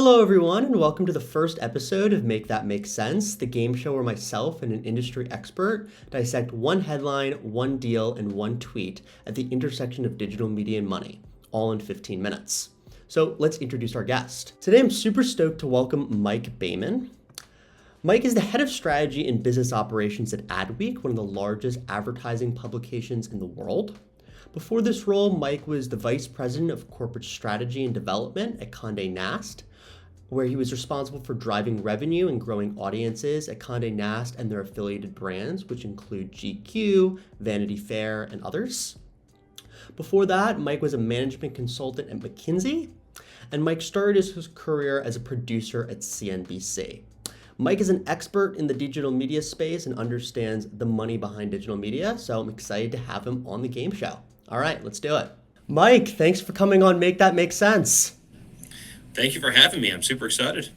Hello, everyone, and welcome to the first episode of Make That Make Sense, the game show where myself and an industry expert dissect one headline, one deal, and one tweet at the intersection of digital media and money, all in 15 minutes. So let's introduce our guest. Today, I'm super stoked to welcome Mike Beyman. Mike is the head of strategy and business operations at AdWeek, one of the largest advertising publications in the world. Before this role, Mike was the vice president of corporate strategy and development at Condé Nast, where he was responsible for driving revenue and growing audiences at Condé Nast and their affiliated brands, which include GQ, Vanity Fair, and others. Before that, Mike was a management consultant at McKinsey, and Mike started his career as a producer at CNBC. Mike is an expert in the digital media space and understands the money behind digital media, so I'm excited to have him on the game show. All right, let's do it. Mike, thanks for coming on Make That Make Sense. Thank you for having me. I'm super excited.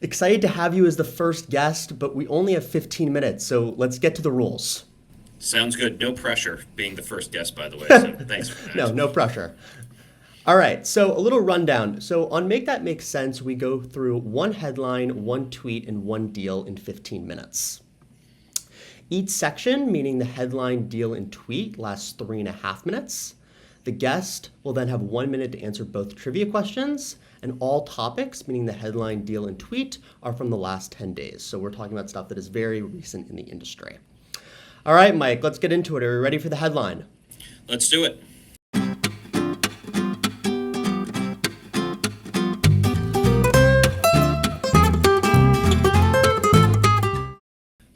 Excited to have you as the first guest, but we only have 15 minutes, so let's get to the rules. Sounds good. No pressure being the first guest, by the way, so thanks for that. No pressure. All right, so a little rundown. So on Make That Make Sense, we go through one headline, one tweet, and one deal in 15 minutes. Each section, meaning the headline, deal, and tweet, lasts 3.5 minutes. The guest will then have 1 minute to answer both trivia questions, and all topics, meaning the headline, deal, and tweet, are from the last 10 days. So we're talking about stuff that is very recent in the industry. All right, Mike, let's get into it. Are you ready for the headline? Let's do it.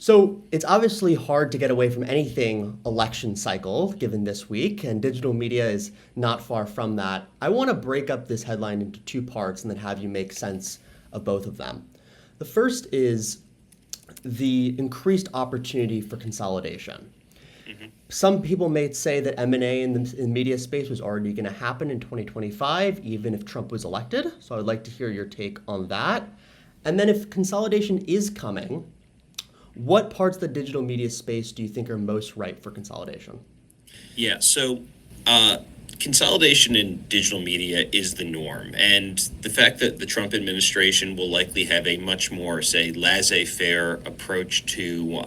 So it's obviously hard to get away from anything election cycle given this week, and digital media is not far from that. I want to break up this headline into two parts and then have you make sense of both of them. The first is the increased opportunity for consolidation. Some people may say that M&A in the media space was already going to happen in 2025, even if Trump was elected. So I'd like to hear your take on that. And then if consolidation is coming, what parts of the digital media space do you think are most ripe for consolidation? Yeah, so consolidation in digital media is the norm. And the fact that the Trump administration will likely have a much more, say, laissez-faire approach to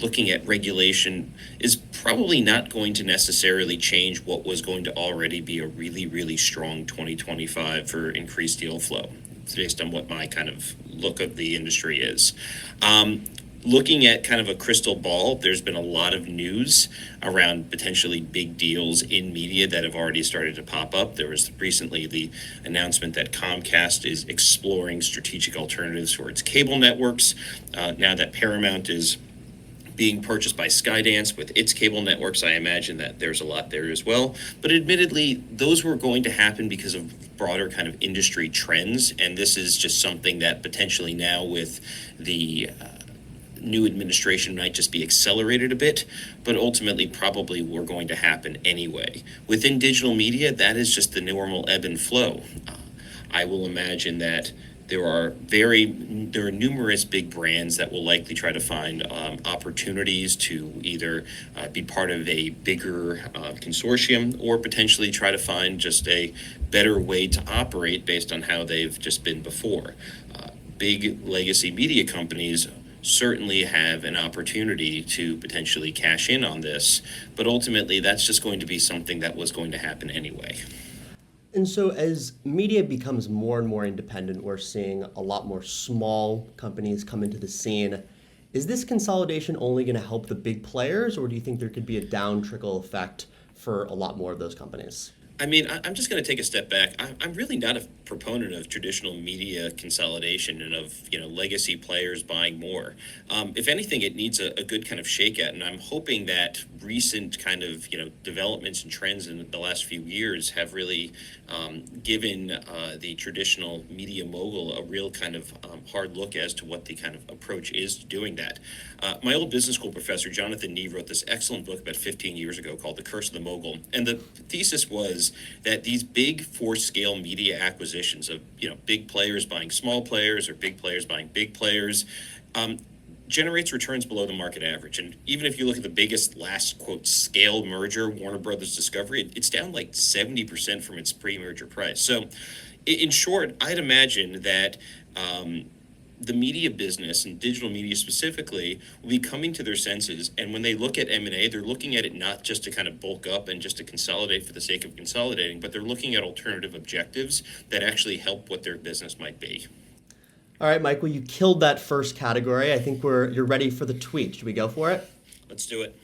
looking at regulation is probably not going to necessarily change what was going to already be a really, really strong 2025 for increased deal flow, based on what my kind of look of the industry is. Looking at kind of a crystal ball, there's been a lot of news around potentially big deals in media that have already started to pop up. There was recently the announcement that Comcast is exploring strategic alternatives for its cable networks. Now that Paramount is being purchased by Skydance with its cable networks, I imagine that there's a lot there as well. But admittedly, those were going to happen because of broader kind of industry trends. And this is just something that potentially now with the new administration might just be accelerated a bit, but ultimately probably were going to happen anyway. Within digital media, that is just the normal ebb and flow. I will imagine that there are numerous big brands that will likely try to find opportunities to either be part of a bigger consortium or potentially try to find just a better way to operate based on how they've just been before. Big legacy media companies certainly have an opportunity to potentially cash in on this, but ultimately that's just going to be something that was going to happen anyway. And so as media becomes more and more independent, we're seeing a lot more small companies come into the scene. Is this consolidation only going to help the big players, or do you think there could be a down trickle effect for a lot more of those companies? I mean, I'm just going to take a step back. I'm really not a proponent of traditional media consolidation and of, legacy players buying more. If anything, it needs a good kind of shakeout. And I'm hoping that recent kind of, developments and trends in the last few years have really given the traditional media mogul a real kind of hard look as to what the kind of approach is to doing that. My old business school professor, Jonathan Nee, wrote this excellent book about 15 years ago called The Curse of the Mogul. And the thesis was that these big scale media acquisitions of big players buying small players or big players buying big players generates returns below the market average. And even if you look at the biggest last quote scale merger, Warner Brothers Discovery, it's down like 70% from its pre-merger price. So In short, I'd imagine that the media business and digital media specifically will be coming to their senses, and when they look at M&A, they're looking at it not just to kind of bulk up and just to consolidate for the sake of consolidating, but they're looking at alternative objectives that actually help what their business might be. All right, Michael, you killed that first category. I think you're ready for the tweet. Should we go for it? Let's do it.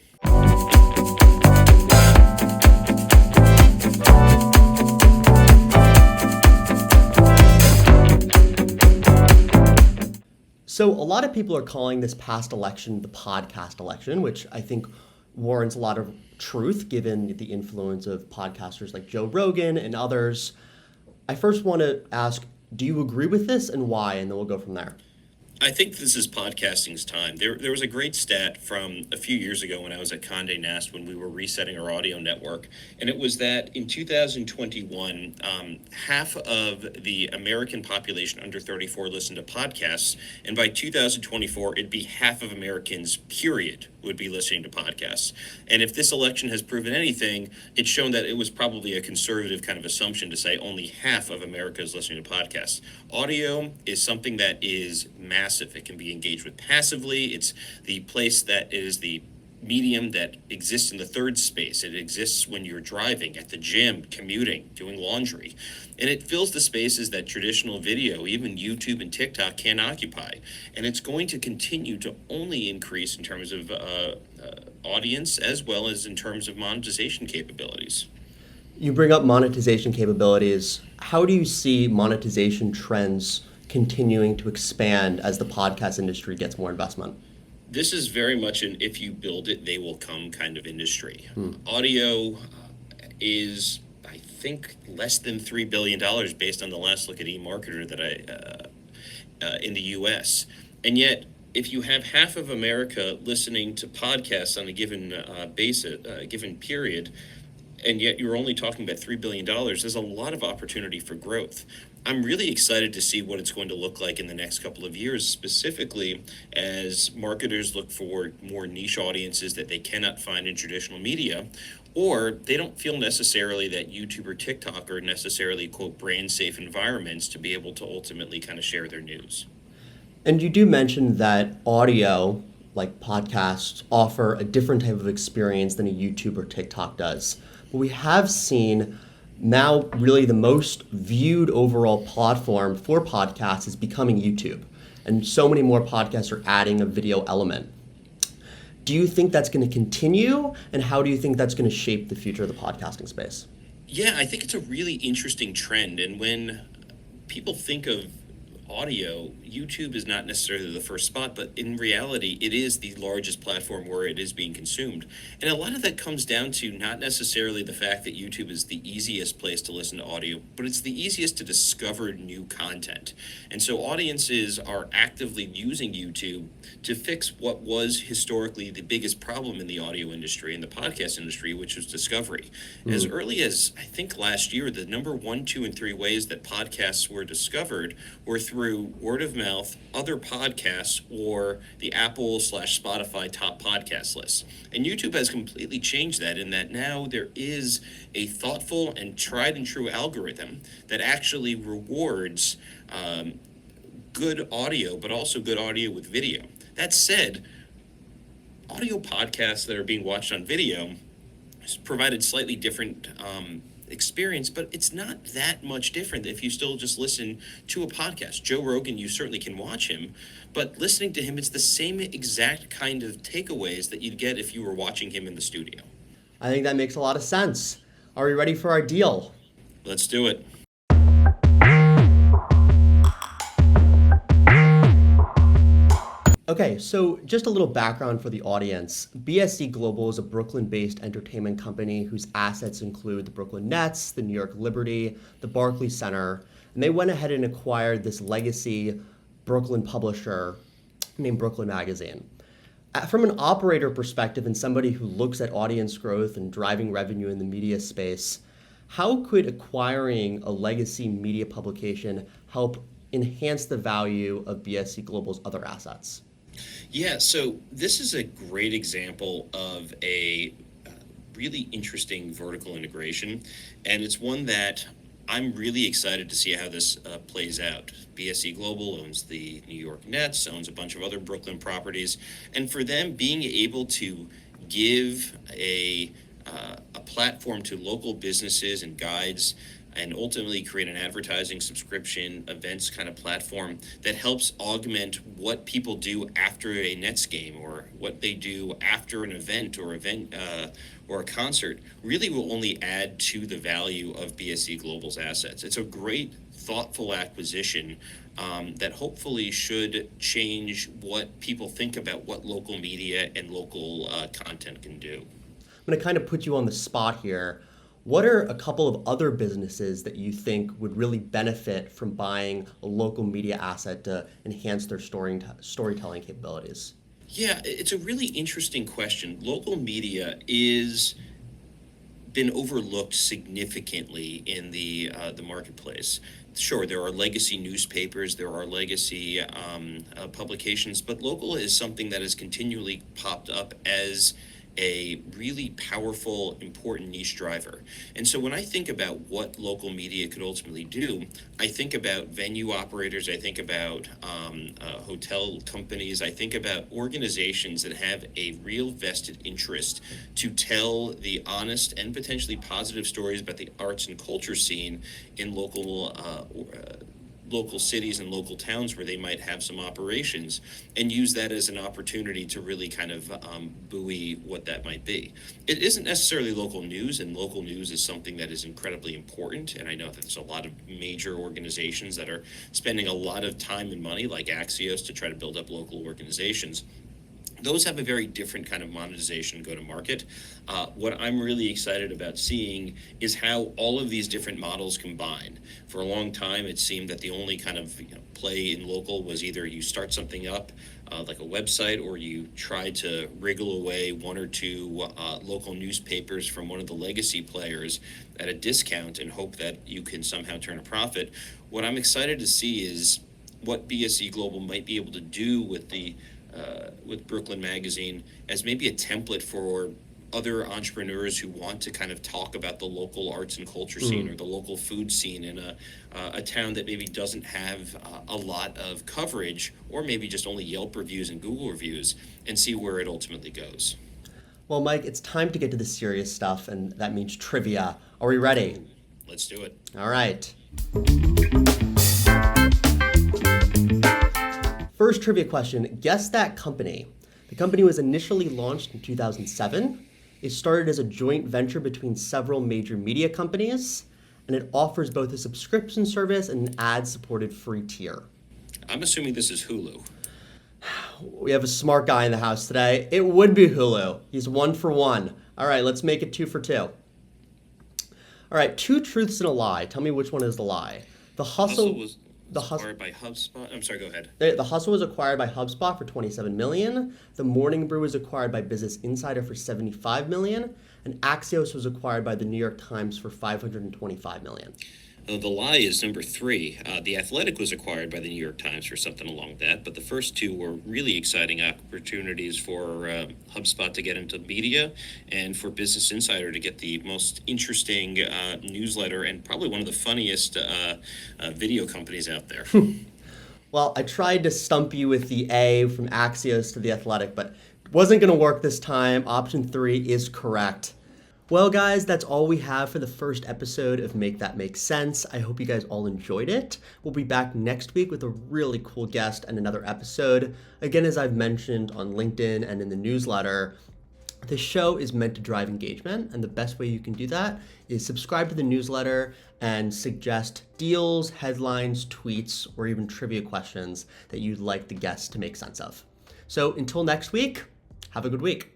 So a lot of people are calling this past election the podcast election, which I think warrants a lot of truth given the influence of podcasters like Joe Rogan and others. I first want to ask, do you agree with this and why? And then we'll go from there. I think this is podcasting's time. There was a great stat from a few years ago when I was at Condé Nast when we were resetting our audio network, and it was that in 2021, half of the American population under 34 listened to podcasts, and by 2024, it'd be half of Americans, period, would be listening to podcasts. And if this election has proven anything, it's shown that it was probably a conservative kind of assumption to say only half of America is listening to podcasts. Audio is something that is massive. It can be engaged with passively. It's the place that is the medium that exists in the third space. It exists when you're driving, at the gym, commuting, doing laundry. And it fills the spaces that traditional video, even YouTube and TikTok, can't occupy. And it's going to continue to only increase in terms of audience as well as in terms of monetization capabilities. You bring up monetization capabilities. How do you see monetization trends continuing to expand as the podcast industry gets more investment? This is very much an if you build it, they will come kind of industry. Audio is, I think, less than $3 billion based on the last look at eMarketer that in the U.S. And yet, if you have half of America listening to podcasts on a given given period, and yet you're only talking about $3 billion, there's a lot of opportunity for growth. I'm really excited to see what it's going to look like in the next couple of years, specifically as marketers look for more niche audiences that they cannot find in traditional media, or they don't feel necessarily that YouTube or TikTok are necessarily, quote, brand safe environments to be able to ultimately kind of share their news. And you do mention that audio, like podcasts, offer a different type of experience than a YouTube or TikTok does. But we have seen now really the most viewed overall platform for podcasts is becoming YouTube. And so many more podcasts are adding a video element. Do you think that's going to continue? And how do you think that's going to shape the future of the podcasting space? Yeah, I think it's a really interesting trend. And when people think of audio, YouTube is not necessarily the first spot, but in reality, it is the largest platform where it is being consumed. And a lot of that comes down to not necessarily the fact that YouTube is the easiest place to listen to audio, but it's the easiest to discover new content. And so audiences are actively using YouTube to fix what was historically the biggest problem in the audio industry and the podcast industry, which was discovery. As early as, I think, last year, the number 1, 2, and 3 ways that podcasts were discovered were through word of mouth, other podcasts, or the Apple/Spotify top podcast lists. And YouTube has completely changed that in that now there is a thoughtful and tried and true algorithm that actually rewards good audio, but also good audio with video. That said, audio podcasts that are being watched on video has provided slightly different experience, but it's not that much different if you still just listen to a podcast. Joe Rogan, you certainly can watch him, but listening to him, it's the same exact kind of takeaways that you'd get if you were watching him in the studio. I think that makes a lot of sense. Are we ready for our deal? Let's do it. Okay, so just a little background for the audience. BSC Global is a Brooklyn-based entertainment company whose assets include the Brooklyn Nets, the New York Liberty, the Barclays Center, and they went ahead and acquired this legacy Brooklyn publisher named Brooklyn Magazine. From an operator perspective and somebody who looks at audience growth and driving revenue in the media space, how could acquiring a legacy media publication help enhance the value of BSC Global's other assets? Yeah, so this is a great example of a really interesting vertical integration, and it's one that I'm really excited to see how this plays out. BSE Global owns the New York Nets, owns a bunch of other Brooklyn properties, and for them being able to give a platform to local businesses and guides, and ultimately create an advertising subscription events kind of platform that helps augment what people do after a Nets game, or what they do after an event or a concert, really will only add to the value of BSE Global's assets. It's a great, thoughtful acquisition that hopefully should change what people think about what local media and local content can do. I'm going to kind of put you on the spot here. What are a couple of other businesses that you think would really benefit from buying a local media asset to enhance their storytelling capabilities? Yeah, it's a really interesting question. Local media is been overlooked significantly in the marketplace. Sure, there are legacy newspapers, there are legacy publications, but local is something that has continually popped up as a really powerful, important niche driver. And so when I think about what local media could ultimately do, I think about venue operators, I think about hotel companies, I think about organizations that have a real vested interest to tell the honest and potentially positive stories about the arts and culture scene in local cities and local towns where they might have some operations, and use that as an opportunity to really kind of buoy what that might be. It isn't necessarily local news, and local news is something that is incredibly important, and I know that there's a lot of major organizations that are spending a lot of time and money, like Axios, to try to build up local organizations. Those have a very different kind of monetization go to market. What I'm really excited about seeing is how all of these different models combine. For a long time, it seemed that the only kind of play in local was either you start something up, like a website, or you try to wriggle away one or two local newspapers from one of the legacy players at a discount and hope that you can somehow turn a profit. What I'm excited to see is what BSE Global might be able to do with Brooklyn Magazine as maybe a template for other entrepreneurs who want to kind of talk about the local arts and culture scene or the local food scene in a town that maybe doesn't have a lot of coverage, or maybe just only Yelp reviews and Google reviews, and see where it ultimately goes. Well, Mike, it's time to get to the serious stuff, and that means trivia. Are we ready? Let's do it. All right. First trivia question, guess that company. The company was initially launched in 2007. It started as a joint venture between several major media companies, and it offers both a subscription service and an ad-supported free tier. I'm assuming this is Hulu. We have a smart guy in the house today. It would be Hulu. He's 1 for 1. All right, let's make it 2 for 2. All right, 2 truths and a lie. Tell me which one is the lie. The Hustle was acquired by HubSpot. I'm sorry, go ahead. The Hustle was acquired by HubSpot for $27 million. The Morning Brew was acquired by Business Insider for $75 million. And Axios was acquired by the New York Times for $525 million. The lie is number 3. The Athletic was acquired by the New York Times for something along that, but the first 2 were really exciting opportunities for HubSpot to get into media, and for Business Insider to get the most interesting newsletter and probably one of the funniest video companies out there. Well, I tried to stump you with the A from Axios to the Athletic, but it wasn't going to work this time. Option 3 is correct. Well, guys, that's all we have for the first episode of Make That Make Sense. I hope you guys all enjoyed it. We'll be back next week with a really cool guest and another episode. Again, as I've mentioned on LinkedIn and in the newsletter, the show is meant to drive engagement, and the best way you can do that is subscribe to the newsletter and suggest deals, headlines, tweets, or even trivia questions that you'd like the guests to make sense of. So until next week, have a good week.